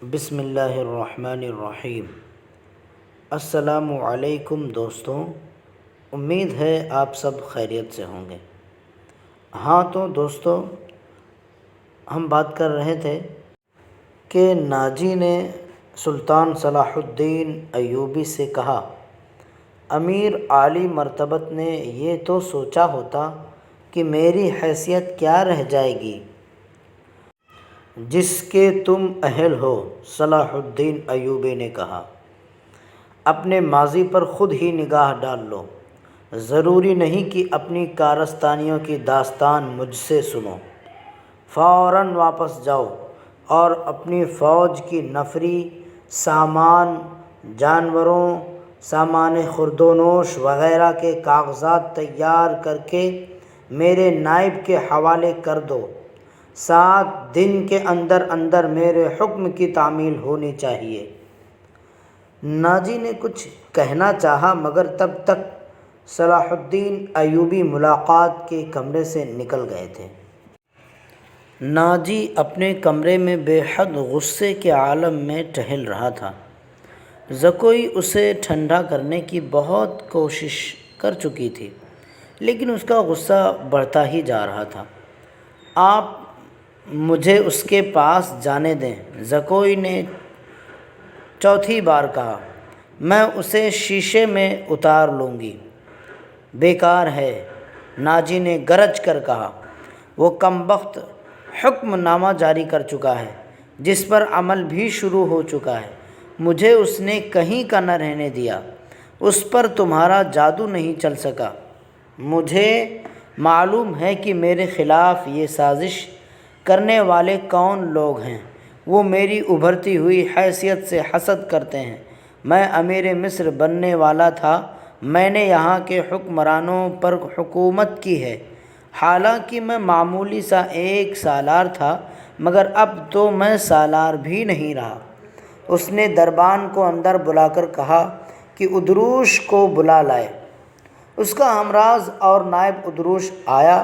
بسم اللہ الرحمن الرحیم۔ السلام علیکم دوستوں، امید ہے آپ سب خیریت سے ہوں گے۔ ہاں تو دوستوں، ہم بات کر رہے تھے کہ ناجی نے سلطان صلاح الدین ایوبی سے کہا، امیر عالی مرتبت نے یہ تو سوچا ہوتا کہ میری حیثیت کیا رہ جائے گی جس کے تم اہل ہو۔ صلاح الدین ایوبی نے کہا، اپنے ماضی پر خود ہی نگاہ ڈال لو، ضروری نہیں کہ اپنی کارستانیوں کی داستان مجھ سے سنو۔ فوراً واپس جاؤ اور اپنی فوج کی نفری، سامان، جانوروں، سامان خوردونوش وغیرہ کے کاغذات تیار کر کے میرے نائب کے حوالے کر دو۔ 7 دن کے اندر اندر میرے حکم کی تعمیل ہونی چاہیے۔ ناجی نے کچھ کہنا چاہا مگر تب تک صلاح الدین ایوبی ملاقات کے کمرے سے نکل گئے تھے۔ ناجی اپنے کمرے میں بے حد غصے کے عالم میں ٹہل رہا تھا۔ زکوئی اسے ٹھنڈا کرنے کی بہت کوشش کر چکی تھی، لیکن اس کا غصہ بڑھتا ہی جا رہا تھا۔ آپ مجھے اس کے پاس جانے دیں، زکوئی نے چوتھی بار کہا، میں اسے شیشے میں اتار لوں گی۔ بیکار ہے، ناجی نے گرج کر کہا، وہ کمبخت حکم نامہ جاری کر چکا ہے جس پر عمل بھی شروع ہو چکا ہے۔ مجھے اس نے کہیں کا نہ رہنے دیا، اس پر تمہارا جادو نہیں چل سکا۔ مجھے معلوم ہے کہ میرے خلاف یہ سازش کرنے والے کون لوگ ہیں۔ وہ میری ابھرتی ہوئی حیثیت سے حسد کرتے ہیں۔ میں امیر مصر بننے والا تھا، میں نے یہاں کے حکمرانوں پر حکومت کی ہے، حالانکہ میں معمولی سا ایک سالار تھا، مگر اب تو میں سالار بھی نہیں رہا۔ اس نے دربان کو اندر بلا کر کہا کہ ادروش کو بلا لائے۔ اس کا ہمراز اور نائب ادروش آیا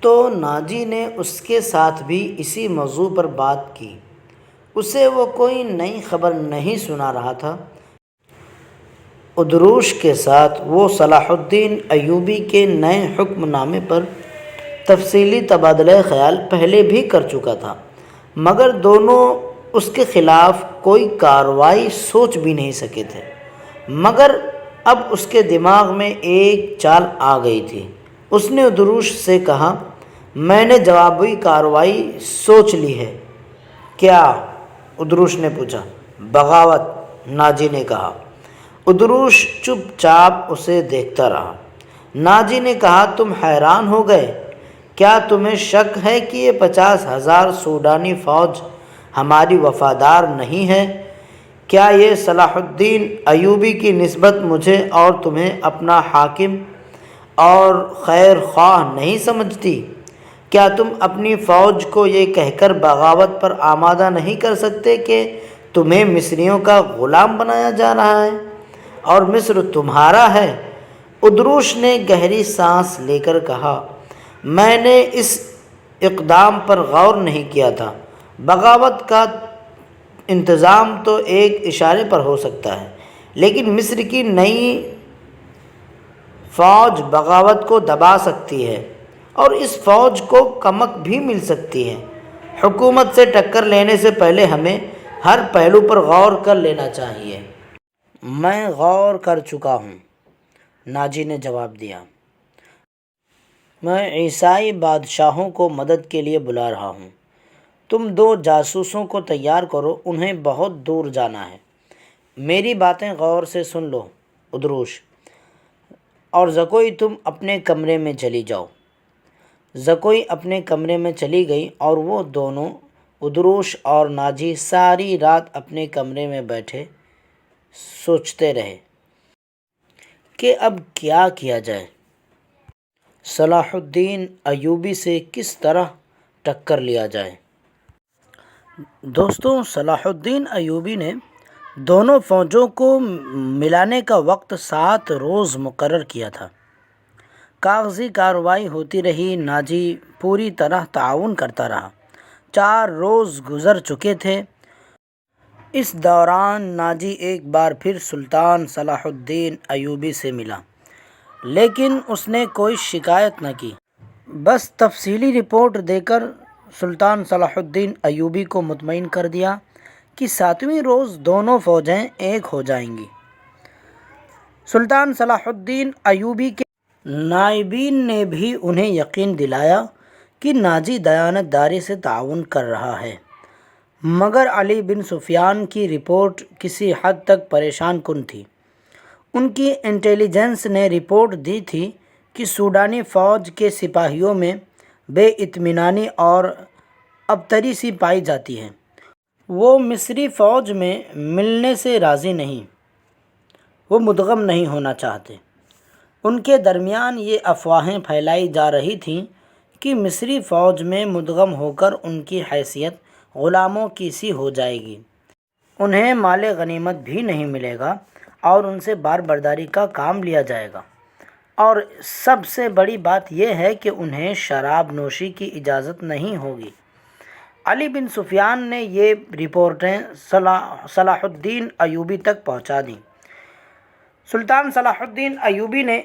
تو ناجی نے اس کے ساتھ بھی اسی موضوع پر بات کی۔ اسے وہ کوئی نئی خبر نہیں سنا رہا تھا۔ ادروش کے ساتھ وہ صلاح الدین ایوبی کے نئے حکم نامے پر تفصیلی تبادلہ خیال پہلے بھی کر چکا تھا، مگر دونوں اس کے خلاف کوئی کارروائی سوچ بھی نہیں سکے تھے۔ مگر اب اس کے دماغ میں ایک چال آ گئی تھی۔ اس نے ادروش سے کہا، میں نے جوابی کارروائی سوچ لی ہے۔ کیا؟ ادروش نے پوچھا۔ بغاوت، ناجی نے کہا۔ ادروش چپ چاپ اسے دیکھتا رہا۔ ناجی نے کہا، تم حیران ہو گئے؟ کیا تمہیں شک ہے کہ یہ 50,000 سوڈانی فوج ہماری وفادار نہیں ہے؟ کیا یہ صلاح الدین ایوبی کی نسبت مجھے اور تمہیں اپنا حاکم اور خیر خواہ نہیں سمجھتی؟ کیا تم اپنی فوج کو یہ کہہ کر بغاوت پر آمادہ نہیں کر سکتے کہ تمہیں مصریوں کا غلام بنایا جا رہا ہے اور مصر تمہارا ہے؟ ادروش نے گہری سانس لے کر کہا، میں نے اس اقدام پر غور نہیں کیا تھا۔ بغاوت کا انتظام تو ایک اشارے پر ہو سکتا ہے، لیکن مصر کی نئی فوج بغاوت کو دبا سکتی ہے اور اس فوج کو کمک بھی مل سکتی ہے۔ حکومت سے ٹکر لینے سے پہلے ہمیں ہر پہلو پر غور کر لینا چاہیے۔ میں غور کر چکا ہوں، ناجی نے جواب دیا۔ میں عیسائی بادشاہوں کو مدد کے لیے بلا رہا ہوں۔ تم 2 جاسوسوں کو تیار کرو، انہیں بہت دور جانا ہے۔ میری باتیں غور سے سن لو ادروش، اور زکوئی تم اپنے کمرے میں چلی جاؤ۔ زکوئی اپنے کمرے میں چلی گئی اور وہ دونوں، ادروش اور ناجی، ساری رات اپنے کمرے میں بیٹھے سوچتے رہے کہ اب کیا کیا جائے، صلاح الدین ایوبی سے کس طرح ٹکر لیا جائے۔ دوستوں، صلاح الدین ایوبی نے دونوں فوجوں کو ملانے کا وقت 7 روز مقرر کیا تھا۔ کاغذی کارروائی ہوتی رہی، ناجی پوری طرح تعاون کرتا رہا۔ 4 روز گزر چکے تھے، اس دوران ناجی ایک بار پھر سلطان صلاح الدین ایوبی سے ملا، لیکن اس نے کوئی شکایت نہ کی، بس تفصیلی رپورٹ دے کر سلطان صلاح الدین ایوبی کو مطمئن کر دیا کہ 7ویں روز دونوں فوجیں ایک ہو جائیں گی۔ سلطان صلاح الدین ایوبی کے نائبین نے بھی انہیں یقین دلایا کہ ناجی دیانت داری سے تعاون کر رہا ہے، مگر علی بن سفیان کی رپورٹ کسی حد تک پریشان کن تھی۔ ان کی انٹیلیجنس نے رپورٹ دی تھی کہ سوڈانی فوج کے سپاہیوں میں بے اطمینانی اور ابتری سی پائی جاتی ہے، وہ مصری فوج میں ملنے سے راضی نہیں، وہ مدغم نہیں ہونا چاہتے۔ ان کے درمیان یہ افواہیں پھیلائی جا رہی تھیں کہ مصری فوج میں مدغم ہو کر ان کی حیثیت غلاموں کی سی ہو جائے گی، انہیں مال غنیمت بھی نہیں ملے گا اور ان سے بار برداری کا کام لیا جائے گا، اور سب سے بڑی بات یہ ہے کہ انہیں شراب نوشی کی اجازت نہیں ہوگی۔ علی بن سفیان نے یہ رپورٹیں صلاح الدین ایوبی تک پہنچا دیں۔ سلطان صلاح الدین ایوبی نے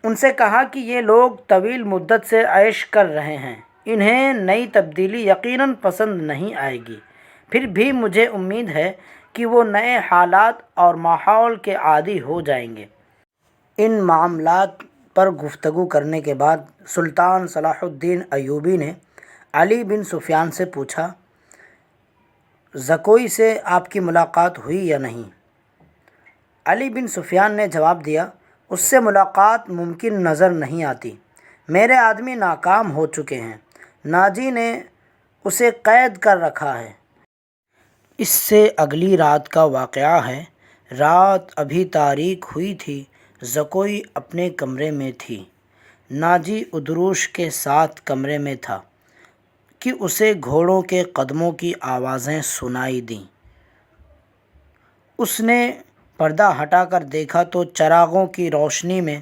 ان سے کہا کہ یہ لوگ طویل مدت سے عیش کر رہے ہیں، انہیں نئی تبدیلی یقیناً پسند نہیں آئے گی، پھر بھی مجھے امید ہے کہ وہ نئے حالات اور ماحول کے عادی ہو جائیں گے۔ ان معاملات پر گفتگو کرنے کے بعد سلطان صلاح الدین ایوبی نے علی بن سفیان سے پوچھا، زکوئی سے آپ کی ملاقات ہوئی یا نہیں؟ علی بن سفیان نے جواب دیا، اس سے ملاقات ممکن نظر نہیں آتی، میرے آدمی ناکام ہو چکے ہیں، ناجی نے اسے قید کر رکھا ہے۔ اس سے اگلی رات کا واقعہ ہے۔ رات ابھی تاریک ہوئی تھی، زکوئی اپنے کمرے میں تھی، ناجی ادروش کے ساتھ کمرے میں تھا کہ اسے گھوڑوں کے قدموں کی آوازیں سنائی دیں۔ اس نے پردہ ہٹا کر دیکھا تو چراغوں کی روشنی میں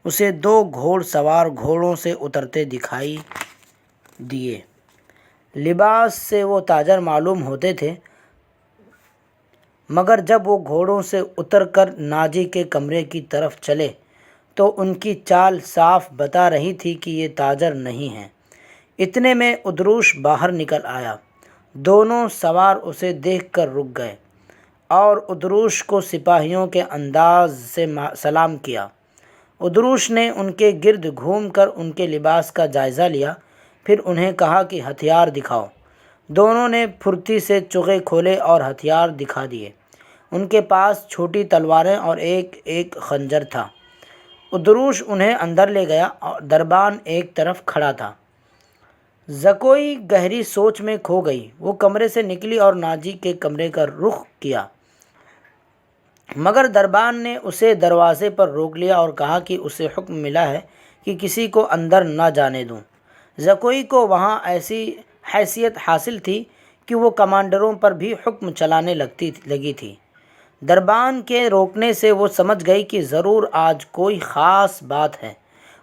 اسے 2 گھوڑ سوار گھوڑوں سے اترتے دکھائی دیے۔ لباس سے وہ تاجر معلوم ہوتے تھے، مگر جب وہ گھوڑوں سے اتر کر ناجی کے کمرے کی طرف چلے تو ان کی چال صاف بتا رہی تھی کہ یہ تاجر نہیں ہیں۔ اتنے میں ادروش باہر نکل آیا، دونوں سوار اسے دیکھ کر رک گئے اور ادروش کو سپاہیوں کے انداز سے سلام کیا۔ ادروش نے ان کے گرد گھوم کر ان کے لباس کا جائزہ لیا، پھر انہیں کہا کہ ہتھیار دکھاؤ۔ دونوں نے پھرتی سے چوغے کھولے اور ہتھیار دکھا دیے۔ ان کے پاس چھوٹی تلواریں اور ایک خنجر تھا۔ ادروش انہیں اندر لے گیا اور دربان ایک طرف کھڑا تھا۔ زکوئی گہری سوچ میں کھو گئی۔ وہ کمرے سے نکلی اور ناجی کے کمرے کا رخ کیا، مگر دربان نے اسے دروازے پر روک لیا اور کہا کہ اسے حکم ملا ہے کہ کسی کو اندر نہ جانے دوں۔ زکوئی کو وہاں ایسی حیثیت حاصل تھی کہ وہ کمانڈروں پر بھی حکم چلانے لگی تھی۔ دربان کے روکنے سے وہ سمجھ گئی کہ ضرور آج کوئی خاص بات ہے۔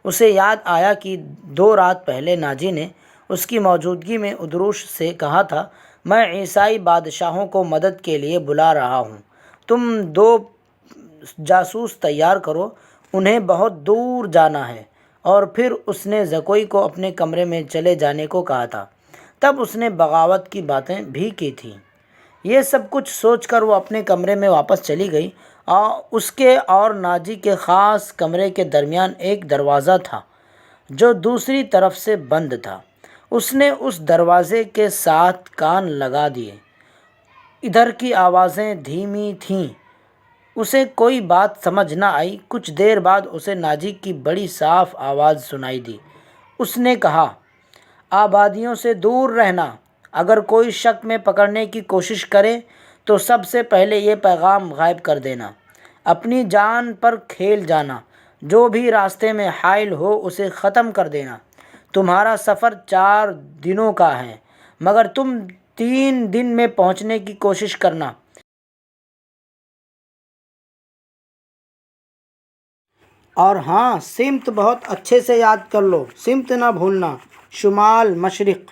اسے یاد آیا کہ 2 رات پہلے ناجی نے اس کی موجودگی میں ادروش سے کہا تھا، میں عیسائی بادشاہوں کو مدد کے لیے بلا رہا ہوں، تم 2 جاسوس تیار کرو، انہیں بہت دور جانا ہے۔ اور پھر اس نے زکوئی کو اپنے کمرے میں چلے جانے کو کہا تھا۔ تب اس نے بغاوت کی باتیں بھی کی تھیں۔ یہ سب کچھ سوچ کر وہ اپنے کمرے میں واپس چلی گئی۔ اس کے اور ناجی کے خاص کمرے کے درمیان ایک دروازہ تھا جو دوسری طرف سے بند تھا۔ اس نے اس دروازے کے ساتھ کان لگا دیے۔ ادھر کی آوازیں دھیمی تھیں، اسے کوئی بات سمجھ نہ آئی۔ کچھ دیر بعد اسے ناجی کی بڑی صاف آواز سنائی دی۔ اس نے کہا، آبادیوں سے دور رہنا، اگر کوئی شک میں پکڑنے کی کوشش کرے تو سب سے پہلے یہ پیغام غائب کر دینا، اپنی جان پر کھیل جانا، جو بھی راستے میں حائل ہو اسے ختم کر دینا۔ تمہارا سفر 4 دنوں کا ہے، مگر تم 3 دن میں پہنچنے کی کوشش کرنا۔ اور ہاں، سمت بہت اچھے سے یاد کر لو، سمت نہ بھولنا، شمال مشرق۔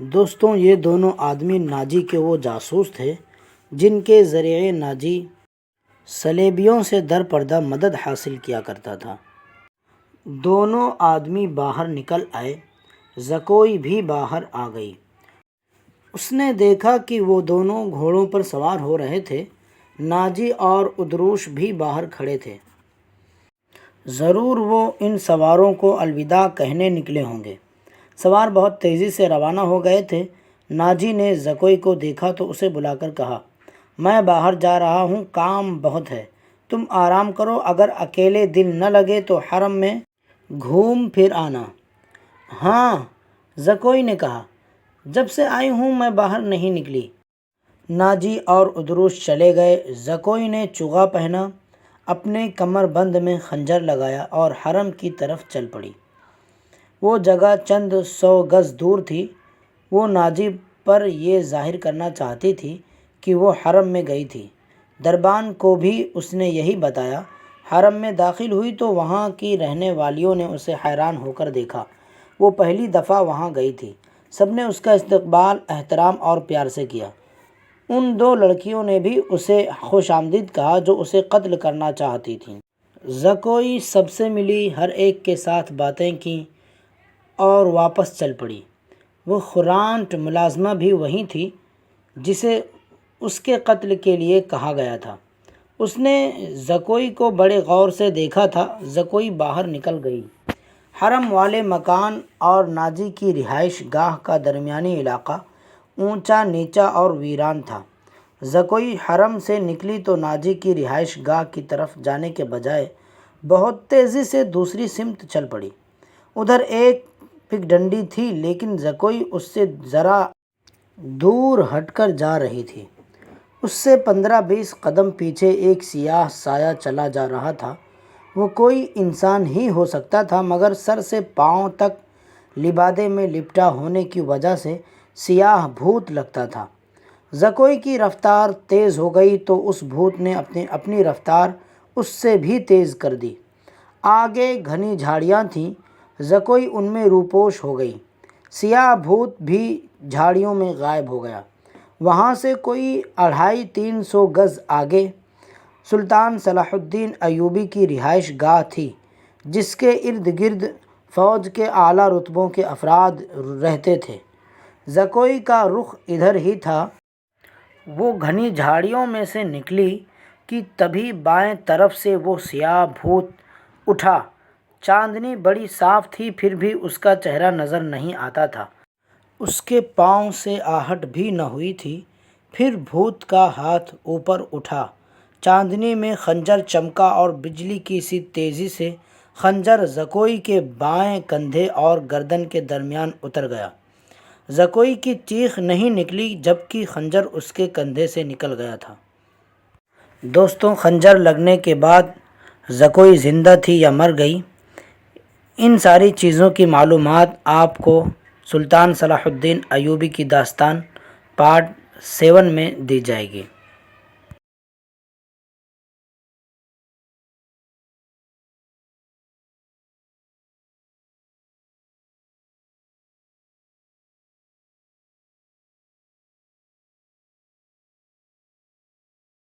دوستوں، یہ دونوں آدمی ناجی کے وہ جاسوس تھے جن کے ذریعے ناجی صلیبیوں سے در پردہ مدد حاصل کیا کرتا تھا۔ دونوں آدمی باہر نکل آئے۔ زکوئی بھی باہر آ گئی۔ اس نے دیکھا کہ وہ دونوں گھوڑوں پر سوار ہو رہے تھے۔ ناجی اور ادروش بھی باہر کھڑے تھے۔ ضرور وہ ان سواروں کو الوداع کہنے نکلے ہوں گے۔ سوار بہت تیزی سے روانہ ہو گئے تھے۔ ناجی نے زکوئی کو دیکھا تو اسے بلا کر کہا، میں باہر جا رہا ہوں، کام بہت ہے، تم آرام کرو، اگر اکیلے دل نہ لگے تو حرم میں گھوم پھر آنا۔ ہاں، زکوئی نے کہا، جب سے آئی ہوں میں باہر نہیں نکلی۔ ناجی اور ادروش چلے گئے۔ زکوئی نے چوغا پہنا، اپنے کمر بند میں خنجر لگایا اور حرم کی طرف چل پڑی۔ وہ جگہ چند 100 گز دور تھی۔ وہ ناجی پر یہ ظاہر کرنا چاہتی تھی کہ وہ حرم میں گئی تھی۔ دربان کو بھی اس نے یہی بتایا۔ حرم میں داخل ہوئی تو وہاں کی رہنے والیوں نے اسے حیران ہو کر دیکھا۔ وہ پہلی دفعہ وہاں گئی تھی۔ سب نے اس کا استقبال احترام اور پیار سے کیا۔ ان 2 لڑکیوں نے بھی اسے خوش آمدید کہا جو اسے قتل کرنا چاہتی تھیں۔ زکوئی سب سے ملی، ہر ایک کے ساتھ باتیں کیں اور واپس چل پڑی۔ وہ خرانٹ ملازمہ بھی وہی تھی جسے اس کے قتل کے لیے کہا گیا تھا۔ اس نے زکوئی کو بڑے غور سے دیکھا تھا۔ زکوئی باہر نکل گئی۔ حرم والے مکان اور ناجی کی رہائش گاہ کا درمیانی علاقہ اونچا نیچا اور ویران تھا۔ زکوئی حرم سے نکلی تو ناجی کی رہائش گاہ کی طرف جانے کے بجائے بہت تیزی سے دوسری سمت چل پڑی۔ ادھر ایک پگ ڈنڈی تھی لیکن زکوئی اس سے ذرا دور ہٹ کر جا رہی تھی۔ اس سے 15-20 قدم پیچھے ایک سیاہ سایہ چلا جا رہا تھا۔ وہ کوئی انسان ہی ہو سکتا تھا مگر سر سے پاؤں تک لبادے میں لپٹا ہونے کی وجہ سے سیاہ بھوت لگتا تھا۔ زکوئی کی رفتار تیز ہو گئی تو اس بھوت نے اپنی رفتار اس سے بھی تیز کر دی۔ آگے گھنی جھاڑیاں تھیں۔ زکوئی ان میں روپوش ہو گئی۔ سیاہ بھوت بھی جھاڑیوں میں غائب ہو گیا۔ وہاں سے کوئی 250-300 گز آگے سلطان صلاح الدین ایوبی کی رہائش گاہ تھی جس کے ارد گرد فوج کے اعلیٰ رتبوں کے افراد رہتے تھے۔ زکوئی کا رخ ادھر ہی تھا۔ وہ گھنی جھاڑیوں میں سے نکلی کہ تبھی بائیں طرف سے وہ سیاہ بھوت اٹھا۔ چاندنی بڑی صاف تھی پھر بھی اس کا چہرہ نظر نہیں آتا تھا۔ اس کے پاؤں سے آہٹ بھی نہ ہوئی تھی۔ پھر بھوت کا ہاتھ اوپر اٹھا، چاندنی میں خنجر چمکا اور بجلی کی سی تیزی سے خنجر زکوئی کے بائیں کندھے اور گردن کے درمیان اتر گیا۔ زکوئی کی چیخ نہیں نکلی جبکہ خنجر اس کے کندھے سے نکل گیا تھا۔ دوستوں، خنجر لگنے کے بعد زکوئی زندہ تھی یا مر گئی، ان ساری چیزوں کی معلومات آپ کو سلطان صلاح الدین ایوبی کی داستان پارٹ 7 میں دی جائے گی۔